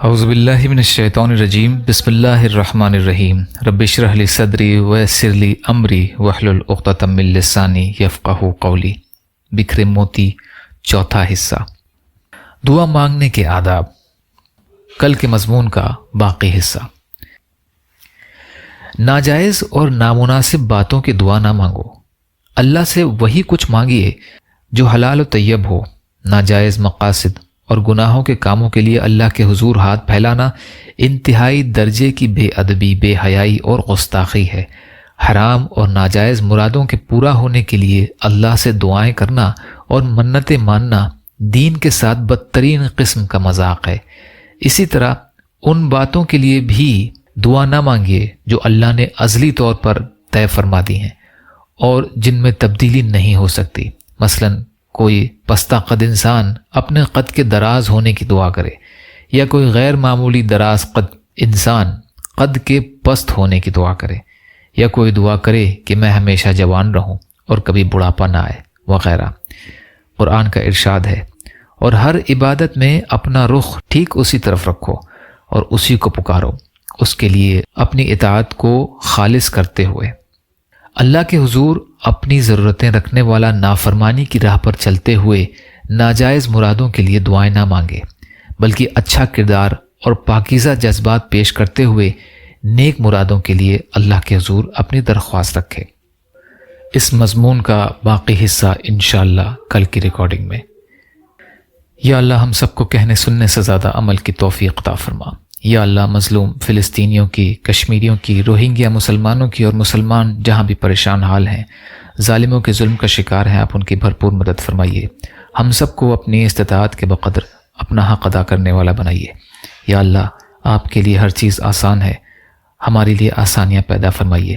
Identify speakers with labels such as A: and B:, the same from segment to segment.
A: اعوذ باللہ من الشیطان الرجیم بسم اللہ الرحمن الرحیم رب اشرح لی صدری ویسر لی امری واحلل عقدۃ من لسانی یفقہوا قولی۔ بکھرے موتی، چوتھا حصہ، دعا مانگنے کے آداب، کل کے مضمون کا باقی حصہ۔ ناجائز اور نامناسب باتوں کی دعا نہ مانگو، اللہ سے وہی کچھ مانگیے جو حلال و طیب ہو۔ ناجائز مقاصد اور گناہوں کے کاموں کے لیے اللہ کے حضور ہاتھ پھیلانا انتہائی درجے کی بے ادبی، بے حیائی اور گستاخی ہے۔ حرام اور ناجائز مرادوں کے پورا ہونے کے لیے اللہ سے دعائیں کرنا اور منتیں ماننا دین کے ساتھ بدترین قسم کا مذاق ہے۔ اسی طرح ان باتوں کے لیے بھی دعا نہ مانگیے جو اللہ نے ازلی طور پر طے فرما دی ہیں اور جن میں تبدیلی نہیں ہو سکتی۔ مثلاً کوئی پستہ قد انسان اپنے قد کے دراز ہونے کی دعا کرے، یا کوئی غیر معمولی دراز قد انسان قد کے پست ہونے کی دعا کرے، یا کوئی دعا کرے کہ میں ہمیشہ جوان رہوں اور کبھی بڑھاپا نہ آئے وغیرہ۔ قرآن کا ارشاد ہے، اور ہر عبادت میں اپنا رخ ٹھیک اسی طرف رکھو اور اسی کو پکارو، اس کے لیے اپنی اطاعت کو خالص کرتے ہوئے۔ اللہ کے حضور اپنی ضرورتیں رکھنے والا نافرمانی کی راہ پر چلتے ہوئے ناجائز مرادوں کے لیے دعائیں نہ مانگے، بلکہ اچھا کردار اور پاکیزہ جذبات پیش کرتے ہوئے نیک مرادوں کے لیے اللہ کے حضور اپنی درخواست رکھے۔ اس مضمون کا باقی حصہ انشاءاللہ کل کی ریکارڈنگ میں۔ یا اللہ ہم سب کو کہنے سننے سے زیادہ عمل کی توفیق عطا فرما۔ یا اللہ مظلوم فلسطینیوں کی، کشمیریوں کی، روہنگیا مسلمانوں کی اور مسلمان جہاں بھی پریشان حال ہیں، ظالموں کے ظلم کا شکار ہیں، آپ ان کی بھرپور مدد فرمائیے۔ ہم سب کو اپنی استطاعت کے بقدر اپنا حق ادا کرنے والا بنائیے۔ یا اللہ آپ کے لیے ہر چیز آسان ہے، ہمارے لیے آسانیاں پیدا فرمائیے،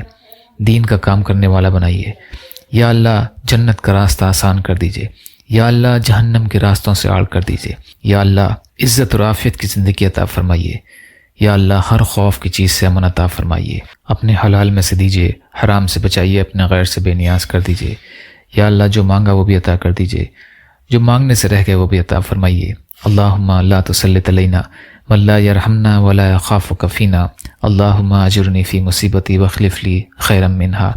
A: دین کا کام کرنے والا بنائیے۔ یا اللہ جنت کا راستہ آسان کر دیجیے۔ یا اللہ جہنم کے راستوں سے آڑ کر دیجیے۔ یا اللہ عزت اور عافیت کی زندگی عطا فرمائیے۔ یا اللہ ہر خوف کی چیز سے امن عطا فرمائیے، اپنے حلال میں سے دیجیے، حرام سے بچائیے، اپنے غیر سے بے نیاز کر دیجیے۔ یا اللہ جو مانگا وہ بھی عطا کر دیجیے، جو مانگنے سے رہ گئے وہ بھی عطا فرمائیے۔ اللہم لا تسلط علینا من لا یرحمنا ولا یخافک فینا، اللہم اجرنی فی مصیبتی واخلف لی خیرا منہا،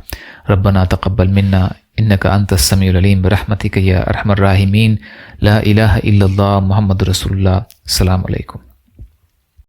A: ربنا تقبل منا انک انت السمیع العلیم برحمتک یا ارحم الراحمین، لا الہ الا اللہ محمد رسول اللہ۔ السلام علیکم۔